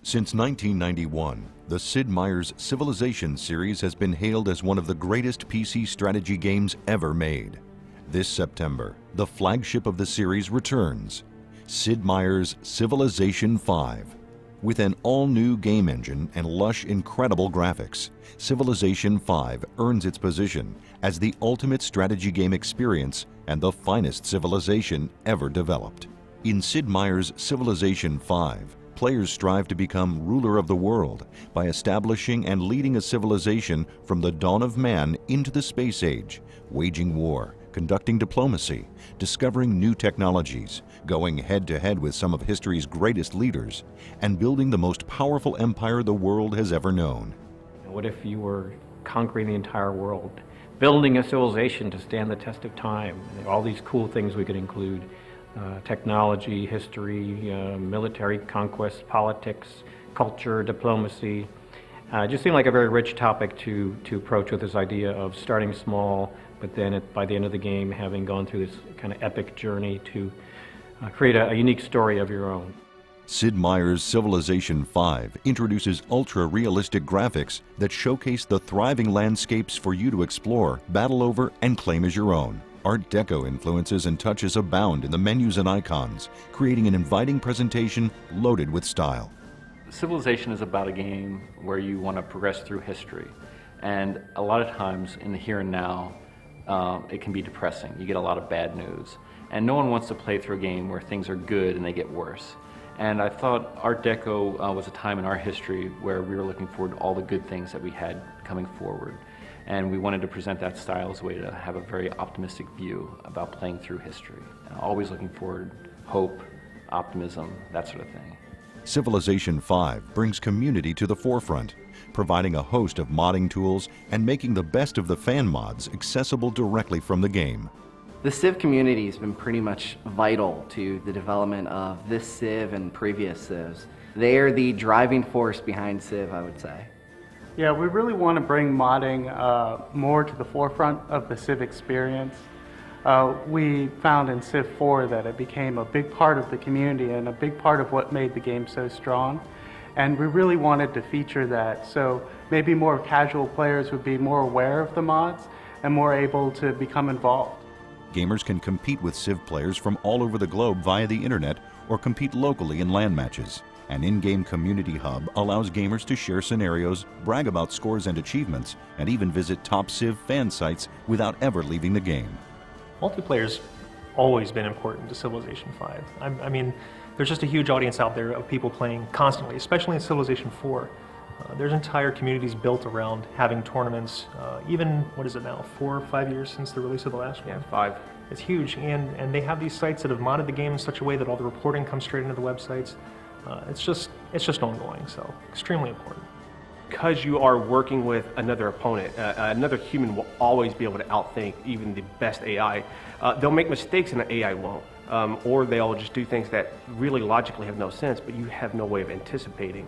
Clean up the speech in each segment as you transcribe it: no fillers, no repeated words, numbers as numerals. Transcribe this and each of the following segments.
Since 1991, the Sid Meier's Civilization series has been hailed as one of the greatest PC strategy games ever made. This September, the flagship of the series returns, Sid Meier's Civilization V. With an all-new game engine and lush, incredible graphics, Civilization V earns its position as the ultimate strategy game experience and the finest civilization ever developed. In Sid Meier's Civilization V, players strive to become ruler of the world by establishing and leading a civilization from the dawn of man into the space age, waging war, conducting diplomacy, discovering new technologies, going head-to-head with some of history's greatest leaders, and building the most powerful empire the world has ever known. What if you were conquering the entire world, building a civilization to stand the test of time? All these cool things we could include. Technology, history, military conquest, politics, culture, diplomacy. It just seemed like a very rich topic to approach with this idea of starting small, but then by the end of the game having gone through this kind of epic journey to create a unique story of your own. Sid Meier's Civilization V introduces ultra-realistic graphics that showcase the thriving landscapes for you to explore, battle over, and claim as your own. Art Deco influences and touches abound in the menus and icons, creating an inviting presentation loaded with style. Civilization is about a game where you want to progress through history, and a lot of times in the here and now it can be depressing. You get a lot of bad news, and no one wants to play through a game where things are good and they get worse. And I thought Art Deco was a time in our history where we were looking forward to all the good things that we had coming forward. And we wanted to present that style as a way to have a very optimistic view about playing through history. And always looking forward, hope, optimism, that sort of thing. Civilization V brings community to the forefront, providing a host of modding tools and making the best of the fan mods accessible directly from the game. The Civ community has been pretty much vital to the development of this Civ and previous Civs. They are the driving force behind Civ, I would say. Yeah, we really want to bring modding more to the forefront of the Civ experience. We found in Civ 4 that it became a big part of the community and a big part of what made the game so strong. And we really wanted to feature that, so maybe more casual players would be more aware of the mods and more able to become involved. Gamers can compete with Civ players from all over the globe via the internet or compete locally in LAN matches. An in-game community hub allows gamers to share scenarios, brag about scores and achievements, and even visit top Civ fan sites without ever leaving the game. Multiplayer's always been important to Civilization V. I mean, there's just a huge audience out there of people playing constantly, especially in Civilization 4. There's entire communities built around having tournaments, even, what is it now, 4 or 5 years since the release of the last one? Yeah, 5. It's huge, and they have these sites that have modded the game in such a way that all the reporting comes straight into the websites. It's just ongoing, so extremely important. Because you are working with another opponent, another human will always be able to outthink even the best AI. They'll make mistakes and the AI won't. Or they'll just do things that really logically have no sense, but you have no way of anticipating.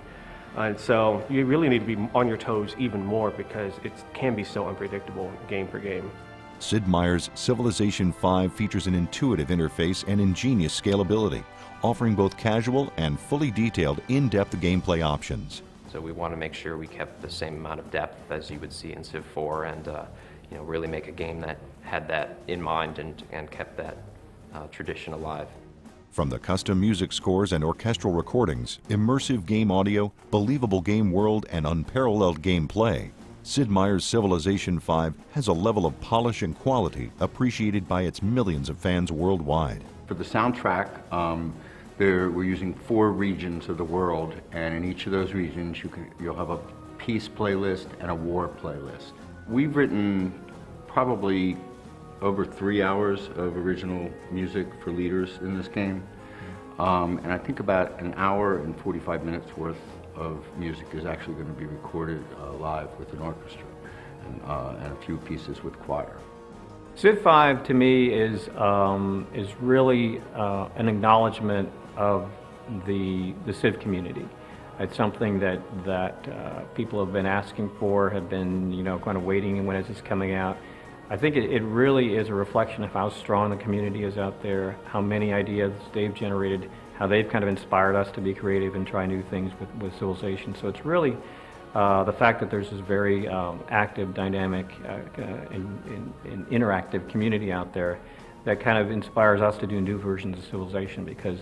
And so you really need to be on your toes even more because it can be so unpredictable game per game. Sid Meier's Civilization V features an intuitive interface and ingenious scalability, offering both casual and fully detailed in-depth gameplay options. So we want to make sure we kept the same amount of depth as you would see in Civ 4 and really make a game that had that in mind and kept that tradition alive. From the custom music scores and orchestral recordings, immersive game audio, believable game world, and unparalleled gameplay, Sid Meier's Civilization V has a level of polish and quality appreciated by its millions of fans worldwide. For the soundtrack, we're using 4 regions of the world, and in each of those regions you'll have a peace playlist and a war playlist. We've written probably over 3 hours of original music for leaders in this game, and I think about an hour and 45 minutes worth of music is actually going to be recorded live with an orchestra and a few pieces with choir. Civ 5 to me is really an acknowledgement of the Civ community. It's something that people have been asking for, have been kind of waiting, and when is this coming out? I think it really is a reflection of how strong the community is out there, how many ideas they've generated, how they've kind of inspired us to be creative and try new things with Civilization. So it's really the fact that there's this very active, dynamic, and interactive community out there that kind of inspires us to do new versions of Civilization, because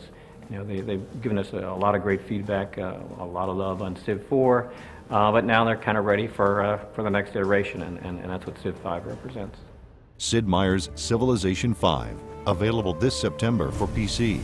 they've given us a lot of great feedback, a lot of love on Civ 4, but now they're kind of ready for the next iteration, and that's what Civ 5 represents. Sid Meier's Civilization 5, available this September for PC.